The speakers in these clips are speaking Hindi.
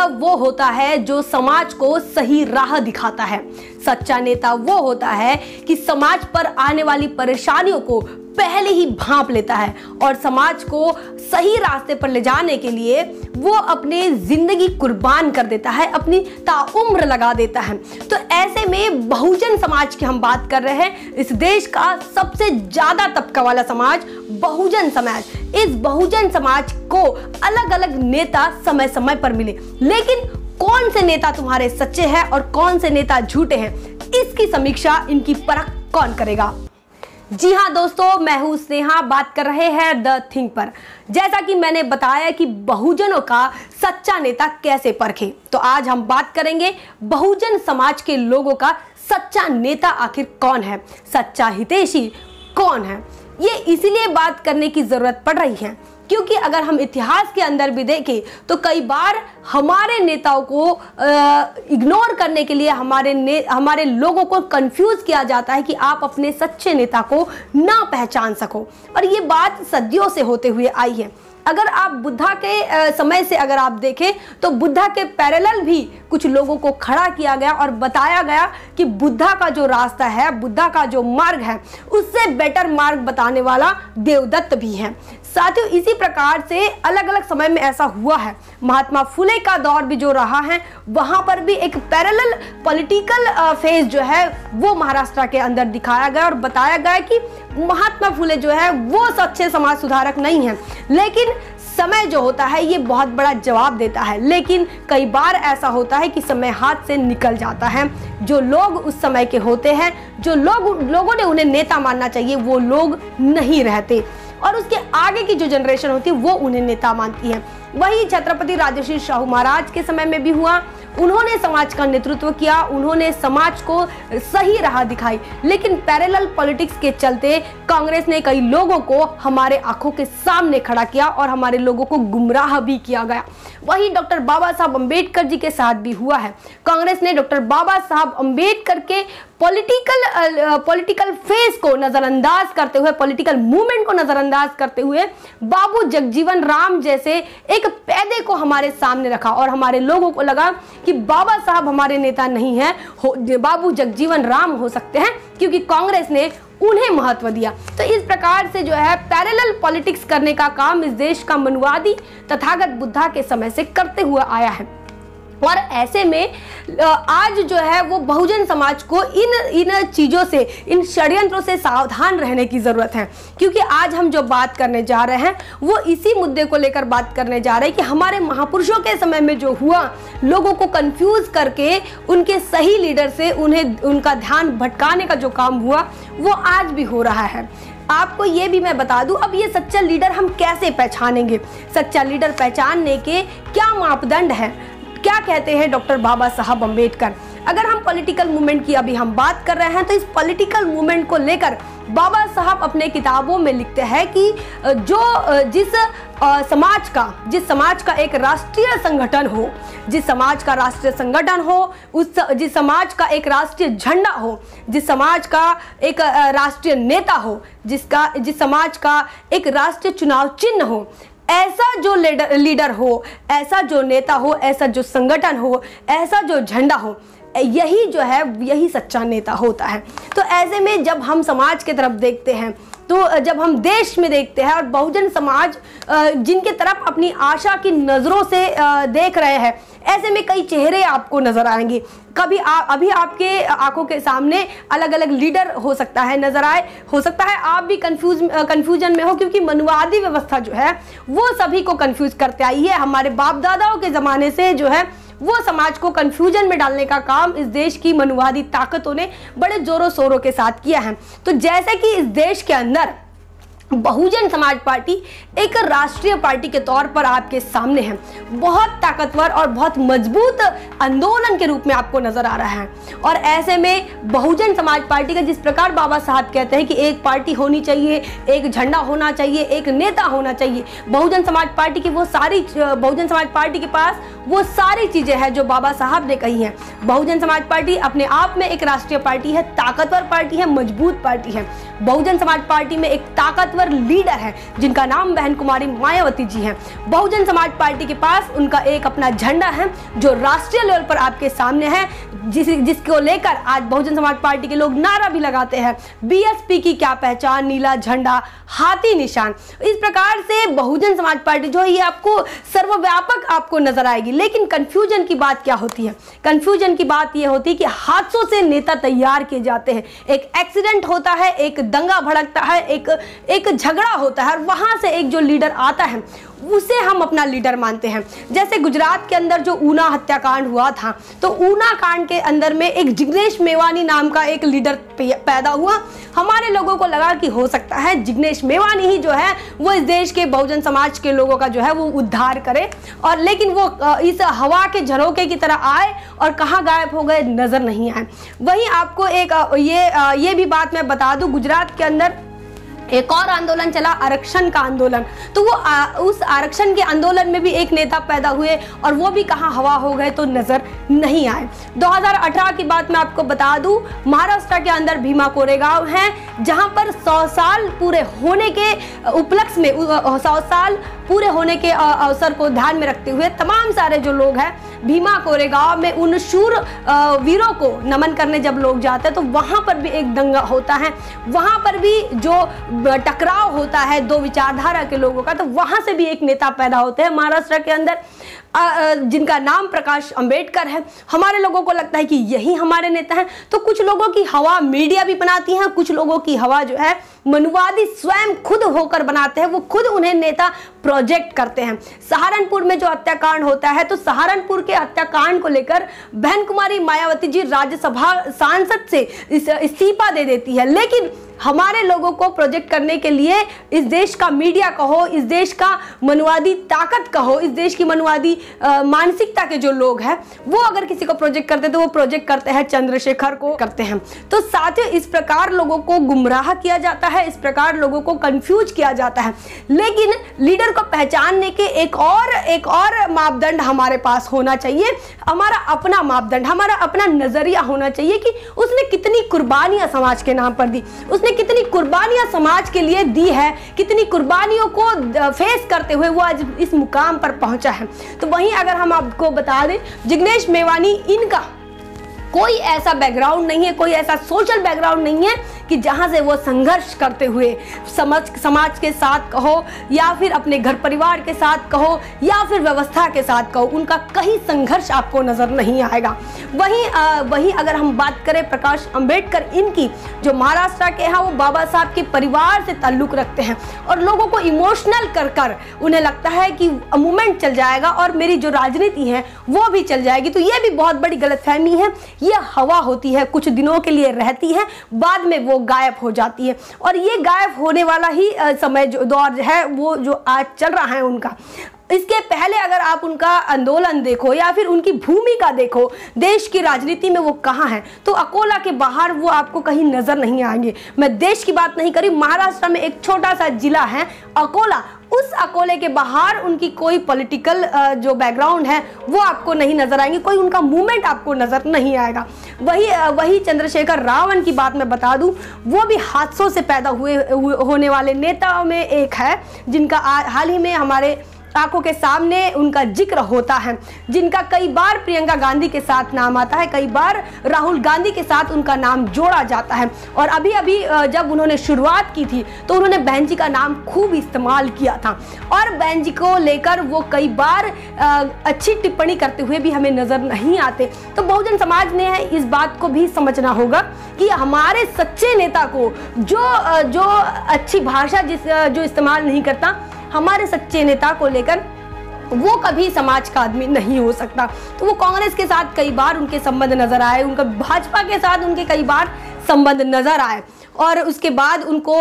नेता वो होता है जो समाज को सही राह दिखाता है। सच्चा नेता वो होता है कि समाज पर आने वाली परेशानियों को पहले ही भांप लेता है और समाज को सही रास्ते पर ले जाने के लिए वो अपनी जिंदगी कुर्बान कर देता है, अपनी ताउम्र लगा देता है। तो ऐसे में बहुजन समाज की हम बात कर रहे हैं। इस देश का सबसे ज्यादा तबका वाला समाज बहुजन समाज। इस बहुजन समाज को अलग अलग नेता समय समय पर मिले, लेकिन कौन से नेता तुम्हारे सच्चे हैं और कौन से नेता झूठे हैं, इसकी समीक्षा, इनकी परख कौन करेगा? जी हाँ दोस्तों, मैं हूं स्नेहा, बात कर रहे हैं द थिंग पर। जैसा कि मैंने बताया कि बहुजनों का सच्चा नेता कैसे परखे, तो आज हम बात करेंगे बहुजन समाज के लोगों का सच्चा नेता आखिर कौन है, सच्चा हितैषी कौन है। ये इसलिए बात करने की जरूरत पड़ रही है क्योंकि अगर हम इतिहास के अंदर भी देखें तो कई बार हमारे नेताओं को इग्नोर करने के लिए हमारे लोगों को कंफ्यूज किया जाता है कि आप अपने सच्चे नेता को ना पहचान सको। और ये बात सदियों से होते हुए आई है। अगर आप बुद्धा के समय से अगर आप देखें तो बुद्धा के पैरेलल भी कुछ लोगों को खड़ा किया गया और बताया गया कि बुद्धा का जो रास्ता है, बुद्धा का जो मार्ग है, उससे बेटर मार्ग बताने वाला देवदत्त भी है। साथियों, इसी प्रकार से अलग अलग समय में ऐसा हुआ है। महात्मा फुले का दौर भी जो रहा है, वहां पर भी एक पैरेलल पॉलिटिकल फेज जो है वो महाराष्ट्र के अंदर दिखाया गया और बताया गया कि महात्मा फुले जो है वो सच्चे समाज सुधारक नहीं है। लेकिन समय जो होता है ये बहुत बड़ा जवाब देता है, लेकिन कई बार ऐसा होता है कि समय हाथ से निकल जाता है। जो लोग उस समय के होते हैं, जो लोगों ने उन्हें नेता मानना चाहिए, वो लोग नहीं रहते और उसके आगे की जो जनरेशन होती है वो उन्हें नेता मानती है। वही छत्रपति राजर्षि शाहू महाराज के समय में भी हुआ। उन्होंने समाज का नेतृत्व किया, उन्होंने समाज को सही राह दिखाई, लेकिन पैरेलल पॉलिटिक्स के चलते कांग्रेस ने कई लोगों को हमारे आंखों के सामने खड़ा किया और हमारे लोगों को गुमराह भी किया गया। वही डॉक्टर बाबा साहब अम्बेडकर जी के साथ भी हुआ है। कांग्रेस ने डॉक्टर बाबा साहब अम्बेडकर के पॉलिटिकल फेस को नजरअंदाज करते हुए, पॉलिटिकल मूवमेंट को नजरअंदाज करते हुए बाबू जगजीवन राम जैसे एक पैदे को हमारे सामने रखा और हमारे लोगों को लगा कि बाबा साहब हमारे नेता नहीं है, बाबू जगजीवन राम हो सकते हैं, क्योंकि कांग्रेस ने उन्हें महत्व दिया। तो इस प्रकार से जो है पैरेलल पॉलिटिक्स करने का काम इस देश का मनुवादी तथागत बुद्धा के समय से करते हुए आया है। और ऐसे में आज जो है वो बहुजन समाज को इन चीज़ों से, इन षड्यंत्रों से सावधान रहने की ज़रूरत है, क्योंकि आज हम जो बात करने जा रहे हैं वो इसी मुद्दे को लेकर बात करने जा रहे हैं कि हमारे महापुरुषों के समय में जो हुआ, लोगों को कंफ्यूज करके उनके सही लीडर से उनका ध्यान भटकाने का जो काम हुआ वो आज भी हो रहा है। आपको ये भी मैं बता दूं, अब ये सच्चा लीडर हम कैसे पहचानेंगे, सच्चा लीडर पहचानने के क्या मापदंड है, क्या कहते हैं डॉक्टर बाबा साहब अम्बेडकर। अगर हम पॉलिटिकल मूवमेंट की अभी हम बात कर रहे हैं तो इस पॉलिटिकल मूवमेंट को लेकर बाबा साहब अपने किताबों में लिखते हैं कि जिस समाज का एक राष्ट्रीय संगठन हो, जिस समाज का राष्ट्रीय संगठन हो, जिस समाज का एक राष्ट्रीय झंडा हो, जिस समाज का एक राष्ट्रीय नेता हो, जिस समाज का एक राष्ट्रीय चुनाव चिन्ह हो, ऐसा जो लीडर हो, ऐसा जो नेता हो, ऐसा जो संगठन हो, ऐसा जो झंडा हो, यही जो है यही सच्चा नेता होता है। तो ऐसे में जब हम समाज की तरफ देखते हैं, तो जब हम देश में देखते हैं और बहुजन समाज जिनके तरफ अपनी आशा की नज़रों से देख रहे हैं, ऐसे में कई चेहरे आपको नजर आएंगे। कभी अभी आपके आंखों के सामने अलग अलग लीडर हो सकता है नजर आए, हो सकता है आप भी कंफ्यूजन में हो, क्योंकि मनुवादी व्यवस्था जो है वो सभी को कंफ्यूज करते आई है। हमारे बाप दादाओं के ज़माने से जो है वो समाज को कंफ्यूजन में डालने का काम इस देश की मनुवादी ताकतों ने बड़े जोरों शोरों के साथ किया है। तो जैसे कि इस देश के अंदर बहुजन समाज पार्टी एक राष्ट्रीय पार्टी के तौर पर आपके सामने है, बहुत ताकतवर और बहुत मजबूत आंदोलन के रूप में आपको नजर आ रहा है। और ऐसे में बहुजन समाज पार्टी का जिस प्रकार बाबा साहब कहते हैं कि एक पार्टी होनी चाहिए, एक झंडा होना चाहिए, एक नेता होना चाहिए, बहुजन समाज पार्टी के पास वो सारी चीजें हैं जो बाबा साहब ने कही हैं। बहुजन समाज पार्टी अपने आप में एक राष्ट्रीय पार्टी है, ताकतवर पार्टी है, मजबूत पार्टी है। बहुजन समाज पार्टी में एक ताकतवर ताकतवर लीडर है जिनका नाम बहन कुमारी मायावती जी हैं। बहुजन समाज पार्टी के पास उनका एक अपना झंडा है जो राष्ट्रीय लेवल पर आपके सामने है, जिसको लेकर आज बहुजन समाज पार्टी के लोग नारा भी लगाते हैं, बीएसपी की क्या पहचान, नीला झंडा, हाथी निशान। इस प्रकार से बहुजन समाज पार्टी जो है ये आपको सर्वव्यापक आपको नजर आएगी। लेकिन कंफ्यूजन की बात क्या होती है? कंफ्यूजन की बात ये होती है कि हाथों से नेता तैयार किए जाते हैं। एक एक्सीडेंट होता है, एक दंगा भड़कता है, एक झगड़ा होता है और वहां से एक जो लीडर आता है उसे हम अपना लीडर मानते हैं। जैसे गुजरात के अंदर जो ऊना हत्याकांड हुआ था, तो ऊना कांड के अंदर में एक जिग्नेश मेवानी नाम का एक लीडर पैदा हुआ। हमारे लोगों को लगा कि हो सकता है जिग्नेश मेवानी ही जो है वो इस देश के बहुजन समाज के लोगों का जो है वो उद्धार करे, और लेकिन वो इस हवा के झरोके की तरह आए और कहाँ गायब हो गए, नजर नहीं आए। वहीं आपको एक ये भी बात मैं बता दूं, गुजरात के अंदर एक और आंदोलन चला, आरक्षण का आंदोलन। तो वो उस आरक्षण के आंदोलन में भी एक नेता पैदा हुए और वो भी कहाँ हवा हो गए तो नजर नहीं आए। 2018 की बात मैं आपको बता दूं, महाराष्ट्र के अंदर भीमा कोरेगांव है जहां पर 100 साल पूरे होने के उपलक्ष्य में 100 साल पूरे होने के अवसर को ध्यान में रखते हुए तमाम सारे जो लोग हैं भीमा कोरेगांव में उन शूर वीरों को नमन करने जब लोग जाते हैं तो वहां पर भी एक दंगा होता है, वहां पर भी जो टकराव होता है दो विचारधारा के लोगों का, तो वहां से भी एक नेता पैदा होते हैं महाराष्ट्र के अंदर जिनका नाम प्रकाश अंबेडकर है। हमारे लोगों को लगता है कि यही हमारे नेता हैं। तो कुछ लोगों की हवा मीडिया भी बनाती है, कुछ लोगों की हवा जो है मनुवादी स्वयं खुद होकर बनाते हैं, वो खुद उन्हें नेता प्रोजेक्ट करते हैं। सहारनपुर में जो हत्याकांड होता है, तो सहारनपुर के हत्याकांड को लेकर बहन कुमारी मायावती जी राज्यसभा सांसद से इस्तीफा दे देती है, लेकिन हमारे लोगों को प्रोजेक्ट करने के लिए इस देश का मीडिया कहो, इस देश का मनुवादी ताकत कहो, इस देश की मनुवादी मानसिकता के जो लोग हैं वो अगर किसी को प्रोजेक्ट करते तो वो प्रोजेक्ट करते हैं चंद्रशेखर को करते हैं। तो साथियों, इस प्रकार लोगों को गुमराह किया जाता है, इस प्रकार लोगों को कंफ्यूज किया जाता है। लेकिन लीडर को पहचानने के एक और मापदंड हमारे पास होना चाहिए, हमारा अपना मापदंड, हमारा अपना नजरिया होना चाहिए कि उसने कितनी कुर्बानियां समाज के नाम पर दी, उसने कितनी कुर्बानियां समाज के लिए दी है, कितनी कुर्बानियों को फेस करते हुए वो आज इस मुकाम पर पहुंचा है। तो वहीं अगर हम आपको बता दें, जिग्नेश मेवानी इनका कोई ऐसा बैकग्राउंड नहीं है, कोई ऐसा सोशल बैकग्राउंड नहीं है कि जहां से वो संघर्ष करते हुए समाज के साथ कहो या फिर अपने घर परिवार के साथ कहो या फिर व्यवस्था के साथ कहो, उनका कहीं संघर्ष आपको नजर नहीं आएगा। वहीं अगर हम बात करें प्रकाश अंबेडकर, इनकी जो महाराष्ट्र के हैं वो बाबा साहब के परिवार से ताल्लुक रखते हैं और लोगों को इमोशनल कर उन्हें लगता है कि मूवमेंट चल जाएगा और मेरी जो राजनीति है वो भी चल जाएगी। तो ये भी बहुत बड़ी गलतफहमी है। ये हवा होती है, कुछ दिनों के लिए रहती है, बाद में वो गायब हो जाती है और ये गायब होने वाला ही समय जो दौर है वो जो आज चल रहा है उनका। इसके पहले अगर आप उनका आंदोलन देखो या फिर उनकी भूमिका देखो देश की राजनीति में वो कहाँ है, तो अकोला के बाहर वो आपको कहीं नजर नहीं आएंगे। मैं देश की बात नहीं करी, महाराष्ट्र में एक छोटा सा जिला है अकोला, उस अकोले के बाहर उनकी कोई पॉलिटिकल जो बैकग्राउंड है वो आपको नहीं नजर आएंगे, कोई उनका मूवमेंट आपको नजर नहीं आएगा। वही चंद्रशेखर रावण की बात मैं बता दूं, वो भी हादसों से पैदा होने वाले नेताओं में एक है जिनका हाल ही में हमारे आंखों के सामने उनका जिक्र होता है, जिनका कई बार प्रियंका गांधी के साथ नाम आता है, कई बार राहुल गांधी के साथ उनका नाम जोड़ा जाता है। और अभी जब उन्होंने शुरुआत की थी तो उन्होंने बहन जी का नाम खूब इस्तेमाल किया था और बहन जी को लेकर वो कई बार अच्छी टिप्पणी करते हुए भी हमें नजर नहीं आते। तो बहुजन समाज ने इस बात को भी समझना होगा कि हमारे सच्चे नेता को जो अच्छी भाषा जो इस्तेमाल नहीं करता, हमारे सच्चे नेता को लेकर वो कभी समाज का आदमी नहीं हो सकता। तो वो कांग्रेस के साथ कई बार उनके संबंध नजर आए, उनका भाजपा के साथ उनके कई बार संबंध नजर आए और उसके बाद उनको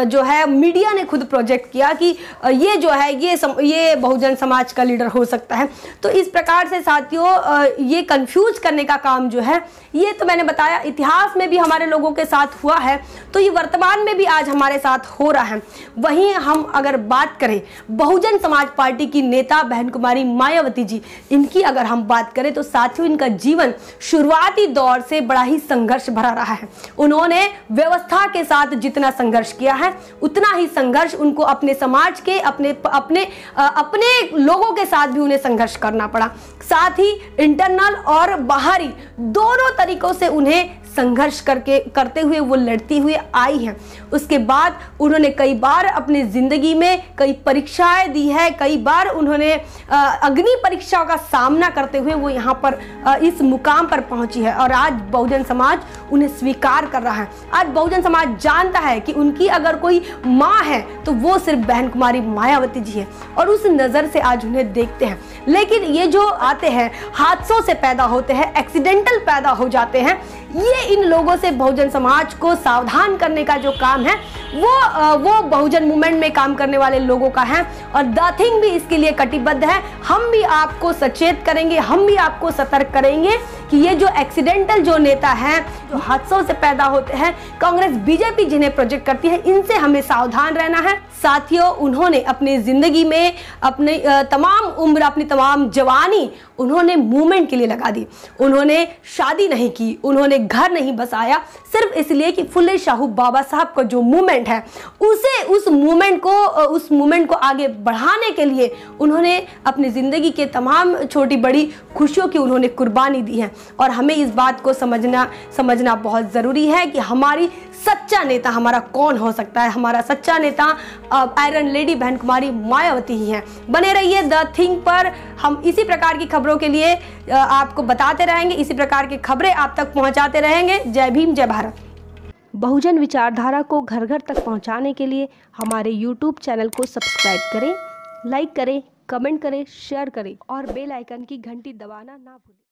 जो है मीडिया ने खुद प्रोजेक्ट किया कि ये जो है ये बहुजन समाज का लीडर हो सकता है। तो इस प्रकार से साथियों ये कंफ्यूज करने का काम जो है, ये तो मैंने बताया इतिहास में भी हमारे लोगों के साथ हुआ है, तो ये वर्तमान में भी आज हमारे साथ हो रहा है। वहीं हम अगर बात करें बहुजन समाज पार्टी की नेता बहन कुमारी मायावती जी, इनकी अगर हम बात करें तो साथियों इनका जीवन शुरुआती दौर से बड़ा ही संघर्ष भरा रहा है। उन्होंने व्यवस्था के साथ जितना संघर्ष किया है उतना ही संघर्ष उनको अपने समाज के अपने लोगों के साथ भी उन्हें संघर्ष करना पड़ा। साथ ही इंटरनल और बाहरी दोनों तरीकों से उन्हें संघर्ष करते हुए वो लड़ती हुई आई हैं। उसके बाद उन्होंने कई बार अपनी जिंदगी में कई परीक्षाएं दी है, कई बार उन्होंने अग्नि परीक्षाओं का सामना करते हुए वो यहाँ पर इस मुकाम पर पहुंची है और आज बहुजन समाज उन्हें स्वीकार कर रहा है। आज बहुजन समाज जानता है कि उनकी अगर कोई माँ है तो वो सिर्फ बहन कुमारी मायावती जी है और उस नज़र से आज उन्हें देखते हैं। लेकिन ये जो आते हैं हादसों से पैदा होते हैं, एक्सीडेंटल पैदा हो जाते हैं, ये इन लोगों से बहुजन समाज को सावधान करने का जो काम है वो बहुजन मूवमेंट में काम करने वाले लोगों का है और द थिंग भी इसके लिए कटिबद्ध है। हम भी आपको सचेत करेंगे, हम भी आपको सतर्क करेंगे कि ये जो एक्सीडेंटल जो नेता हैं, जो हादसों से पैदा होते हैं, कांग्रेस बीजेपी जिन्हें प्रोजेक्ट करती है, इनसे हमें सावधान रहना है। साथियों, उन्होंने अपनी जिंदगी में अपनी तमाम उम्र, अपनी तमाम जवानी उन्होंने मूवमेंट के लिए लगा दी। उन्होंने शादी नहीं की, उन्होंने घर नहीं बसाया, सिर्फ इसलिए कि फुले शाहू बाबा साहब का जो मूवमेंट है उस मूवमेंट को आगे बढ़ाने के लिए उन्होंने अपनी जिंदगी के तमाम छोटी बड़ी खुशियों की उन्होंने कुर्बानी दी है। और हमें इस बात को समझना बहुत ज़रूरी है कि हमारी सच्चा नेता हमारा कौन हो सकता है। हमारा सच्चा नेता आयरन लेडी बहन कुमारी मायावती ही है। बने रहिए द थिंग पर, हम इसी प्रकार की खबरों के लिए आपको बताते रहेंगे, इसी प्रकार की खबरें आप तक पहुंचाते रहेंगे। जय भीम, जय भारत। बहुजन विचारधारा को घर घर तक पहुंचाने के लिए हमारे YouTube चैनल को सब्सक्राइब करें, लाइक करें, कमेंट करें, शेयर करें और बेल आइकन की घंटी दबाना ना भूलें।